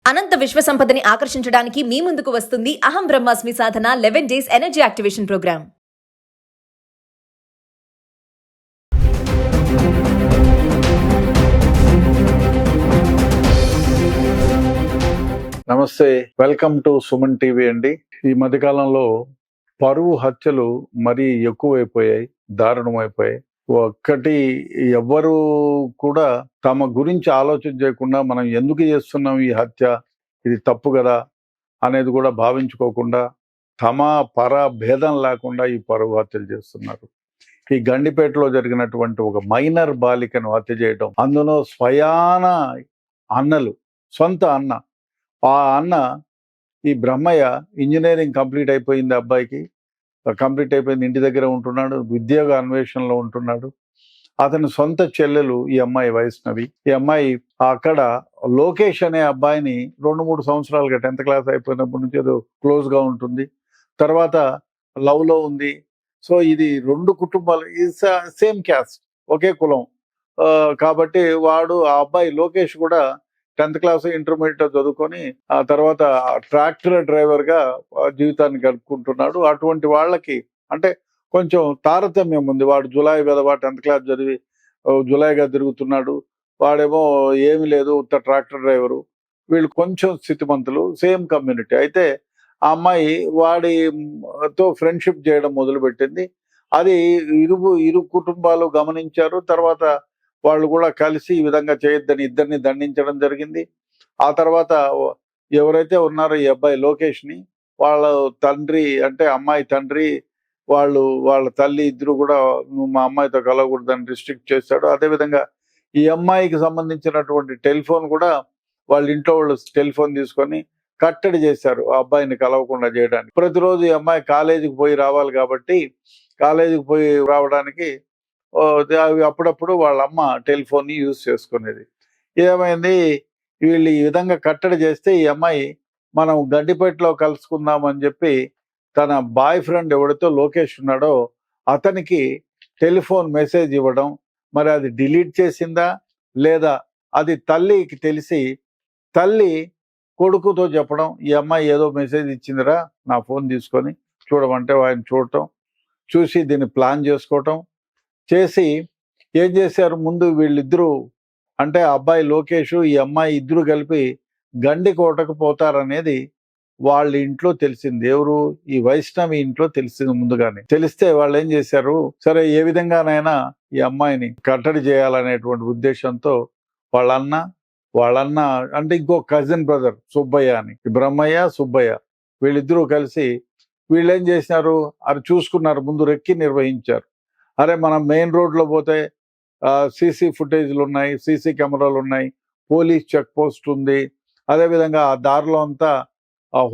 అనంత విశ్వ సంపదని ఆకర్షించడానికి మీ ముందుకు వస్తుంది అహం బ్రహ్మాస్మి సాధన 11 డేస్ ఎనర్జీ యాక్టివేషన్ ప్రోగ్రామ్. నమస్తే, వెల్కమ్ టు సుమన్ టీవీ అండి. ఈ మధ్యకాలంలో పరువు హత్యలు మరీ ఎక్కువైపోయాయి, దారుణమైపోయాయి. ఒక్కటి ఎవ్వరు కూడా తమ గురించి ఆలోచన చేయకుండా మనం ఎందుకు చేస్తున్నాం ఈ హత్య, ఇది తప్పు కదా అనేది కూడా భావించుకోకుండా తమ పర భేదం లేకుండా ఈ పరువు హత్యలు చేస్తున్నారు. ఈ గండిపేటలో జరిగినటువంటి ఒక మైనర్ బాలికను హత్య చేయడం, అందులో స్వయాన అన్నలు, సొంత అన్న, ఆ అన్న ఈ బ్రహ్మయ్య ఇంజనీరింగ్ కంప్లీట్ అయిపోయింది, అబ్బాయికి కంప్లీట్ అయిపోయింది, ఇంటి దగ్గర ఉంటున్నాడు, ఉద్యోగ అన్వేషణలో ఉంటున్నాడు. అతని సొంత చెల్లెలు ఈ అమ్మాయి వైష్ణవి. ఈ అమ్మాయి అక్కడ లోకేష్ అనే అబ్బాయిని 2-3 సంవత్సరాలుగా 10th క్లాస్ అయిపోయినప్పటి నుంచి ఏదో క్లోజ్ గా ఉంటుంది. తర్వాత లవ్ లో ఉంది. సో ఇది 2 కుటుంబాలు, సేమ్ క్యాస్ట్, ఒకే కులం. కాబట్టి వాడు, ఆ అబ్బాయి లోకేష్ కూడా 10th క్లాస్ ఇంటర్మీడియట్ చదువుకొని ఆ తర్వాత ట్రాక్టర్ డ్రైవర్ గా జీవితాన్ని గడుపుకుంటున్నాడు. అటువంటి వాళ్ళకి అంటే కొంచెం తారతమ్యం ఉంది. వాడు జులాయి వెదవా, 10th క్లాస్ చదివి జులాయిగా తిరుగుతున్నాడు, వాడేమో ఏమి లేదు, ఉత్త ట్రాక్టర్ డ్రైవరు. వీళ్ళు కొంచెం స్థితిమంతులు, సేమ్ కమ్యూనిటీ. అయితే ఆ అమ్మాయి వాడితో ఫ్రెండ్షిప్ చేయడం మొదలుపెట్టింది. అది ఇరు కుటుంబాలు గమనించారు. తర్వాత వాళ్ళు కూడా కలిసి ఈ విధంగా చేయొద్దని ఇద్దరిని దండించడం జరిగింది. ఆ తర్వాత ఎవరైతే ఉన్నారో ఈ అబ్బాయి లోకేష్ని, వాళ్ళ తండ్రి అంటే అమ్మాయి తండ్రి, వాళ్ళ తల్లి ఇద్దరు కూడా నువ్వు మా అమ్మాయితో కలవకూడదని రిస్ట్రిక్ట్ చేశాడు. అదేవిధంగా ఈ అమ్మాయికి సంబంధించినటువంటి టెలిఫోన్ కూడా వాళ్ళ ఇంట్లో వాళ్ళు టెలిఫోన్ తీసుకొని కట్టడి చేశారు ఆ అబ్బాయిని కలవకుండా చేయడానికి. ప్రతిరోజు ఈ అమ్మాయి కాలేజీకి పోయి రావాలి కాబట్టి కాలేజీకి పోయి రావడానికి అప్పుడప్పుడు వాళ్ళ అమ్మ టెలిఫోన్ని యూజ్ చేసుకునేది. ఏమైంది, వీళ్ళు ఈ విధంగా కట్టడి చేస్తే ఈ అమ్మాయి మనం గడ్డిపేటలో కలుసుకుందాం అని చెప్పి తన బాయ్ ఫ్రెండ్ ఎవడితో లోకేష్ ఉన్నాడో అతనికి టెలిఫోన్ మెసేజ్ ఇవ్వడం. మరి అది డిలీట్ చేసిందా లేదా అది తల్లికి తెలిసి తల్లి కొడుకుతో చెప్పడం, ఈ అమ్మాయి ఏదో మెసేజ్ ఇచ్చిందిరా నా ఫోన్ తీసుకొని చూడమంటే ఆయన చూడటం, చూసి దీన్ని ప్లాన్ చేసుకోవటం చేసి ఏం చేశారు, ముందు వీళ్ళిద్దరూ అంటే అబ్బాయి లోకేష్ ఈ అమ్మాయి ఇద్దరు కలిపి గండికోటకు పోతారనేది వాళ్ళ ఇంట్లో తెలిసింది. ఎవరు, ఈ వైష్ణవి ఇంట్లో తెలిసింది ముందుగానే. తెలిస్తే వాళ్ళు ఏం చేశారు, సరే ఏ విధంగానైనా ఈ అమ్మాయిని కట్టడి చేయాలనేటువంటి ఉద్దేశంతో వాళ్ళన్న అంటే ఇంకో కజిన్ బ్రదర్ సుబ్బయ్య అని, బ్రహ్మయ్య సుబ్బయ్య, వీళ్ళిద్దరూ కలిసి వీళ్ళేం చేసినారు, అది చూసుకున్నారు, ముందు రెక్కి నిర్వహించారు. అరే మనం మెయిన్ రోడ్లో పోతే సీసీ ఫుటేజ్లు ఉన్నాయి, సీసీ కెమెరాలు ఉన్నాయి, పోలీస్ చెక్ పోస్ట్ ఉంది, అదేవిధంగా ఆ దారిలో అంతా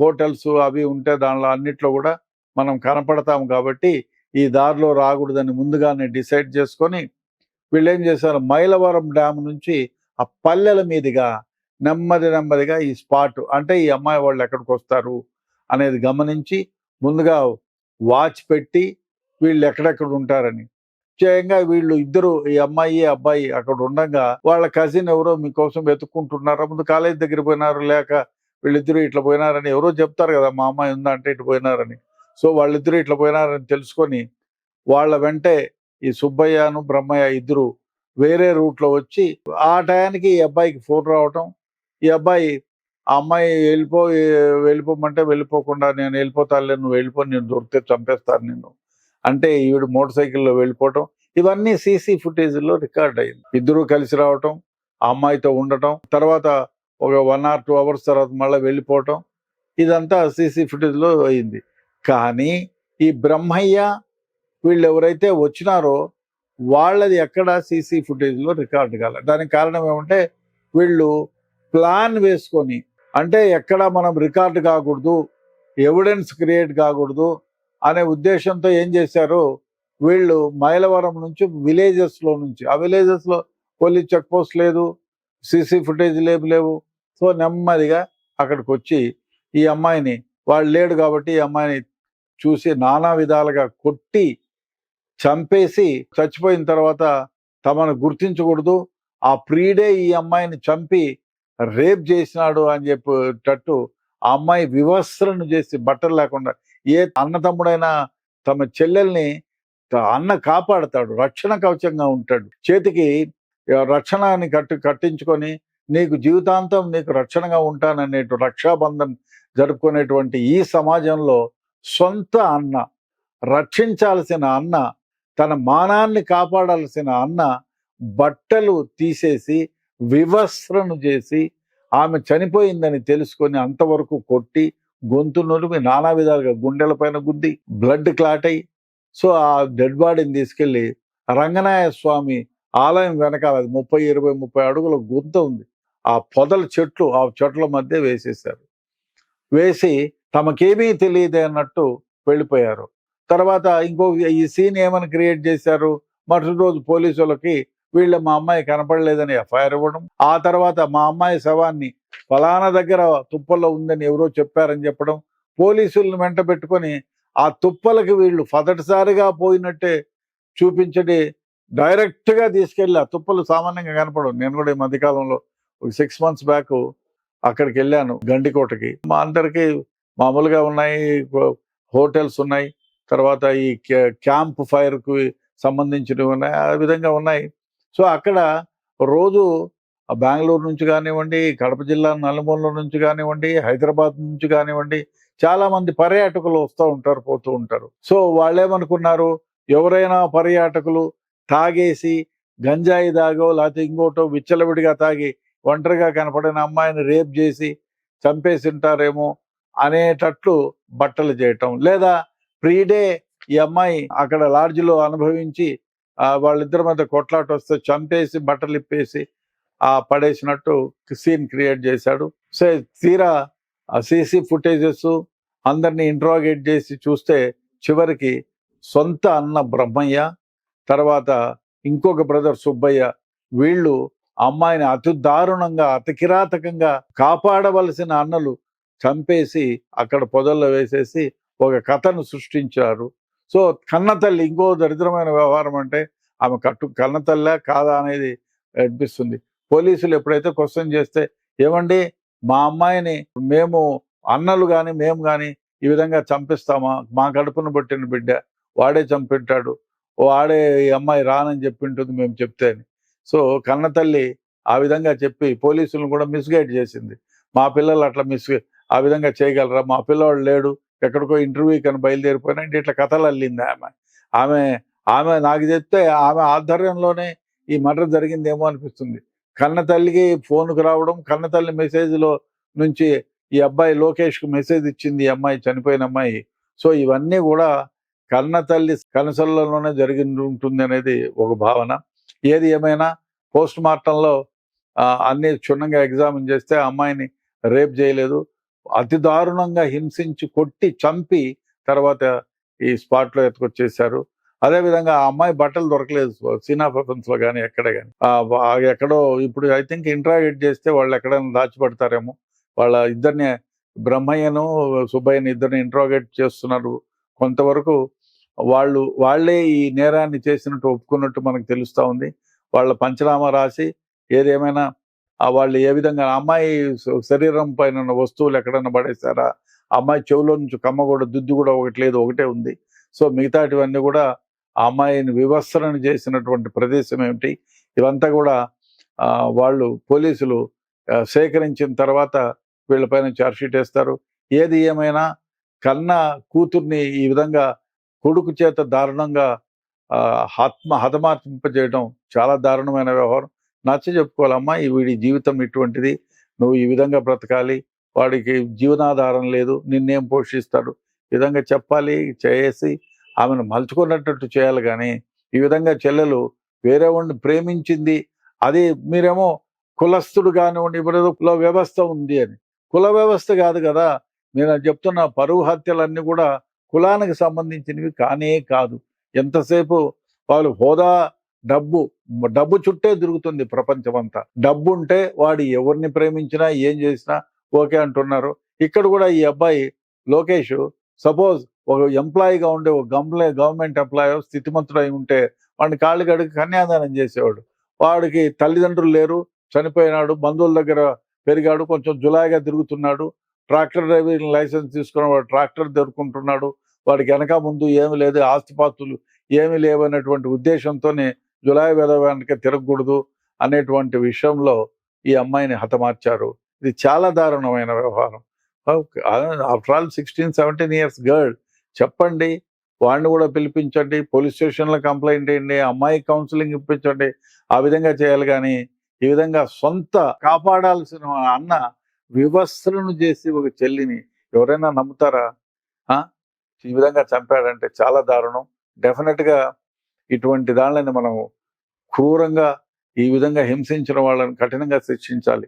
హోటల్స్ అవి ఉంటే దానిలో అన్నిట్లో కూడా మనం కనపడతాం కాబట్టి ఈ దారిలో రాకూడదని ముందుగానే డిసైడ్ చేసుకొని వీళ్ళు ఏం చేశారు, మైలవరం డ్యామ్ నుంచి ఆ పల్లెల మీదుగా నెమ్మదిగా ఈ స్పాట్ అంటే ఈ అమ్మాయి వాళ్ళు ఎక్కడికి వస్తారు అనేది గమనించి ముందుగా వాచ్ పెట్టి వీళ్ళు ఎక్కడెక్కడ ఉంటారని ముఖ్యంగా వీళ్ళు ఇద్దరు, ఈ అమ్మాయి అబ్బాయి అక్కడ ఉండగా వాళ్ళ కజిన్ ఎవరో మీకోసం వెతుక్కుంటున్నారా, ముందు కాలేజ్ దగ్గర పోయినారు, లేక వీళ్ళిద్దరూ ఇట్లా పోయినారని ఎవరో చెప్తారు కదా, మా అమ్మాయి ఉందా అంటే ఇటు పోయినారని. సో వాళ్ళిద్దరూ ఇట్లా పోయినారని తెలుసుకొని వాళ్ళ వెంటే ఈ సుబ్బయ్యను బ్రహ్మయ్య ఇద్దరు వేరే రూట్లో వచ్చి ఆ టయానికి ఈ అబ్బాయికి ఫోన్ రావటం. ఈ అబ్బాయి ఆ అమ్మాయి వెళ్ళిపోమంటే వెళ్ళిపోకుండా నేను వెళ్ళిపోతానులే, నువ్వు వెళ్ళిపో, నేను దొరికితే చంపేస్తాను నిన్ను అంటే ఈవిడ మోటార్ సైకిల్లో వెళ్ళిపోవటం, ఇవన్నీ సీసీ ఫుటేజ్లో రికార్డ్ అయింది. ఇద్దరూ కలిసి రావటం, ఆ అమ్మాయితో ఉండటం, తర్వాత ఒక 1 or 2 hours తర్వాత మళ్ళీ వెళ్ళిపోవటం, ఇదంతా సీసీ ఫుటేజ్లో అయింది. కానీ ఈ బ్రహ్మయ్య వీళ్ళు ఎవరైతే వచ్చినారో వాళ్ళది ఎక్కడ సీసీ ఫుటేజ్లో రికార్డ్ కాలే. దానికి కారణం ఏమంటే వీళ్ళు ప్లాన్ వేసుకొని, అంటే ఎక్కడ మనం రికార్డు కాకూడదు, ఎవిడెన్స్ క్రియేట్ కాకూడదు అనే ఉద్దేశంతో ఏం చేశారు, వీళ్ళు మైలవరం నుంచి విలేజెస్లో నుంచి, ఆ విలేజెస్లో పోలీస్ చెక్ పోస్ట్ లేదు, సీసీ ఫుటేజ్ లేవు. సో నెమ్మదిగా అక్కడికి వచ్చి ఈ అమ్మాయిని, వాళ్ళు లేడు కాబట్టి ఈ అమ్మాయిని చూసి నానా విధాలుగా కొట్టి చంపేసి, చచ్చిపోయిన తర్వాత తమను గుర్తించకూడదు, ఆ ప్రీడే ఈ అమ్మాయిని చంపి రేప్ చేసినాడు అని చెప్పేటట్టు ఆ అమ్మాయి వివస్త్రను చేసి బట్టలు లేకుండా, ఏ అన్నతమ్ముడైనా తమ చెల్లెల్ని అన్న కాపాడతాడు, రక్షణ కవచంగా ఉంటాడు. చేతికి రక్షణని కట్టించుకొని నీకు జీవితాంతం నీకు రక్షణగా ఉంటాననేటు రక్షాబంధన్ జరుపుకునేటువంటి ఈ సమాజంలో సొంత అన్న, రక్షించాల్సిన అన్న, తన మానాన్ని కాపాడాల్సిన అన్న బట్టలు తీసేసి వివస్త్రను చేసి ఆమె చనిపోయిందని తెలుసుకొని అంతవరకు కొట్టి గొంతు నులిమి నానా విధాలుగా గుండెల పైన గుద్ది బ్లడ్ క్లాట్ అయ్యి, సో ఆ డెడ్ బాడీని తీసుకెళ్లి రంగనాయ స్వామి ఆలయం వెనకాల, అది 30 అడుగుల గుంత ఉంది, ఆ పొదల చెట్లు, ఆ చెట్ల మధ్య వేసేశారు. వేసి తమకేమీ తెలియదు అన్నట్టు వెళ్ళిపోయారు. తర్వాత ఇంకో ఈ సీన్ ఏమని క్రియేట్ చేశారు, మరుసటి రోజు పోలీసులకి మా అమ్మాయి కనపడలేదని ఎఫ్ఐఆర్ ఇవ్వడం, ఆ తర్వాత మా అమ్మాయి శవాన్ని ఫలానా దగ్గర తుప్పల్లో ఉందని ఎవరో చెప్పారని చెప్పడం, పోలీసులను వెంట పెట్టుకొని ఆ తుప్పలకి వీళ్ళు మొదటిసారిగా పోయినట్టే చూపించడి డైరెక్ట్ గా తీసుకెళ్ళి, ఆ తుప్పలు సామాన్యంగా కనపడవు. నేను కూడా ఈ మధ్యకాలంలో 6 months బ్యాక్ అక్కడికి వెళ్ళాను, గండికోటకి. మా అందరికీ మామూలుగా ఉన్నాయి, హోటల్స్ ఉన్నాయి, తర్వాత ఈ క్యాంప్ ఫైర్ కు సంబంధించినవి ఉన్నాయి, ఆ విధంగా ఉన్నాయి. సో అక్కడ రోజు బెంగళూరు నుంచి కానివ్వండి, కడప జిల్లా నలుమూల నుంచి కానివ్వండి, హైదరాబాద్ నుంచి కానివ్వండి, చాలా మంది పర్యాటకులు వస్తూ ఉంటారు, పోతూ ఉంటారు. సో వాళ్ళేమనుకున్నారు, ఎవరైనా పర్యాటకులు తాగేసి గంజాయి తాగో లేకపోతే ఇంకోటో విచ్చలవిడిగా తాగి ఒంటరిగా కనపడిన అమ్మాయిని రేప్ చేసి చంపేసి ఉంటారేమో అనేటట్లు బట్టలు చేయటం, లేదా ప్రీడే ఈ అమ్మాయి అక్కడ లాడ్జిలో అనుభవించి వాళ్ళిద్దరి మధ్య కొట్లాట వస్తే చంపేసి బట్టలు ఇప్పేసి పడేసినట్టు సీన్ క్రియేట్ చేశాడు. సో తీరా సీసీ ఫుటేజెస్ అందరినీ ఇంట్రాగేట్ చేసి చూస్తే చివరికి సొంత అన్న బ్రహ్మయ్య, తర్వాత ఇంకొక బ్రదర్ సుబ్బయ్య, వీళ్ళు అమ్మాయిని అతి దారుణంగా, అతి కిరాతకంగా కాపాడవలసిన అన్నలు చంపేసి అక్కడ పొదల్లో వేసేసి ఒక కథను సృష్టించారు. సో కన్నతల్లి, ఇంకో దరిద్రమైన వ్యవహారం అంటే ఆమె కన్నతల్లా కాదా అనేది అనిపిస్తుంది. పోలీసులు ఎప్పుడైతే క్వశ్చన్ చేస్తే, ఏమండి మా అమ్మాయిని మేము అన్నలు కానీ మేము కానీ ఈ విధంగా చంపిస్తామా, మా కడుపును పట్టిన బిడ్డ వాడే చంపింటాడు, వాడే ఈ అమ్మాయి రానని చెప్పింటుంది మేము చెప్తే అని. సో కన్నతల్లి ఆ విధంగా చెప్పి పోలీసులను కూడా మిస్గైడ్ చేసింది. మా పిల్లలు అట్లా ఆ విధంగా చేయగలరా, మా పిల్లవాడు లేడు, ఎక్కడికో ఇంటర్వ్యూకి అని బయలుదేరిపోయినా ఇట్లా కథలు అల్లింది ఆమె. ఆమె నాకు చెప్తే ఆమె ఆధ్వర్యంలోనే ఈ మర్డర్ జరిగిందేమో అనిపిస్తుంది. కన్న తల్లికి ఫోన్కు రావడం, కన్న తల్లి మెసేజ్లో నుంచి ఈ అబ్బాయి లోకేష్కు మెసేజ్ ఇచ్చింది ఈ అమ్మాయి, చనిపోయిన అమ్మాయి. సో ఇవన్నీ కూడా కన్న తల్లి కనసల్లోనే జరిగి ఉంటుంది అనేది ఒక భావన. ఏది ఏమైనా పోస్ట్ మార్టంలో అన్ని క్షుణ్ణంగా ఎగ్జామిన్ చేస్తే ఆ అమ్మాయిని రేప్ చేయలేదు, అతి దారుణంగా హింసించి కొట్టి చంపి తర్వాత ఈ స్పాట్లో ఎత్తుకొచ్చేసారు. అదేవిధంగా ఆ అమ్మాయి బట్టలు దొరకలేదు సీన్ ఆఫ్ అఫెన్స్ లో కానీ ఎక్కడ కానీ, ఎక్కడో ఇప్పుడు ఐ థింక్ ఇంట్రాగేట్ చేస్తే వాళ్ళు ఎక్కడైనా దాచిపడతారేమో. వాళ్ళ ఇద్దరిని, బ్రహ్మయ్యను సుబ్బయ్యని ఇద్దరిని ఇంట్రాగేట్ చేస్తున్నారు. కొంతవరకు వాళ్ళే ఈ నేరాన్ని చేసినట్టు ఒప్పుకున్నట్టు మనకు తెలుస్తూ ఉంది. వాళ్ళ పంచనామా రాసి ఏదేమైనా వాళ్ళు ఏ విధంగా అమ్మాయి శరీరం పైన ఉన్న వస్తువులు ఎక్కడైనా పడేశారా, అమ్మాయి చెవులో నుంచి కమ్మ కూడా దుద్దు కూడా ఒకటి లేదు, ఒకటే ఉంది. సో మిగతాటివన్నీ కూడా ఆ అమ్మాయిని వివస్త్రణ చేసినటువంటి ప్రదేశం ఏమిటి, ఇవంతా కూడా వాళ్ళు పోలీసులు సేకరించిన తర్వాత వీళ్ళపైన ఛార్జ్షీట్ వేస్తారు. ఏది ఏమైనా కన్న కూతుర్ని ఈ విధంగా కొడుకు చేత దారుణంగా హతమార్పింపజేయడం చాలా దారుణమైన వ్యవహారం. నచ్చ చెప్పుకోవాలమ్మా, వీడి జీవితం ఇటువంటిది, నువ్వు ఈ విధంగా బ్రతకాలి, వాడికి జీవనాధారం లేదు, నిన్నేం పోషిస్తాడు, ఈ విధంగా చెప్పాలి, చేసి ఆమెను మలుచుకున్నట్టు చేయాలి. కానీ ఈ విధంగా చెల్లెలు వేరే వాడిని ప్రేమించింది, అది మీరేమో కులస్తుడు కానివ్వండి, ఇప్పుడు కుల వ్యవస్థ ఉంది అని. కుల వ్యవస్థ కాదు కదా, నేను చెప్తున్న పరువు హత్యలన్నీ కూడా కులానికి సంబంధించినవి కానే కాదు. ఎంతసేపు వాళ్ళు హోదా, డబ్బు చుట్టే తిరుగుతుంది ప్రపంచం అంతా. డబ్బు ఉంటే వాడు ఎవరిని ప్రేమించినా ఏం చేసినా ఓకే అంటున్నారు. ఇక్కడ కూడా ఈ అబ్బాయి లోకేష్ సపోజ్ ఒక ఎంప్లాయీగా ఉండే, ఒక గవర్నమెంట్ ఎంప్లాయీ స్థితిమంతుడు అయి ఉంటే వాడిని కాళ్ళు కడిగి కన్యాదానం చేసేవాడు. వాడికి తల్లిదండ్రులు లేరు, చనిపోయినాడు, బంధువుల దగ్గర పెరిగాడు, కొంచెం జులాయిగా తిరుగుతున్నాడు, ట్రాక్టర్ డ్రైవింగ్ లైసెన్స్ తీసుకున్న వాడు ట్రాక్టర్ దొరుకుంటున్నాడు, వాడికి వెనక ముందు ఏమి లేదు, ఆస్తిపాస్తులు ఏమి లేవనేటువంటి ఉద్దేశంతోనే జులాయి వెదవానికి తిరగకూడదు అనేటువంటి విషయంలో ఈ అమ్మాయిని హతమార్చారు. ఇది చాలా దారుణమైన వ్యవహారం. After all 16-17 years girl. చెప్పండి, వాడిని కూడా పిలిపించండి, పోలీస్ స్టేషన్లో కంప్లైంట్ చేయండి, అమ్మాయి కౌన్సిలింగ్ ఇప్పించండి. ఆ విధంగా చేయాలి. కానీ ఈ విధంగా సొంత కాపాడాల్సిన అన్న వివస్త్రను చేసి ఒక చెల్లిని ఎవరైనా నమ్ముతారా? ఈ విధంగా చంపాడంటే చాలా దారుణం. డెఫినెట్గా ఇటువంటి దానిని మనం క్రూరంగా ఈ విధంగా హింసించిన వాళ్ళని కఠినంగా శిక్షించాలి.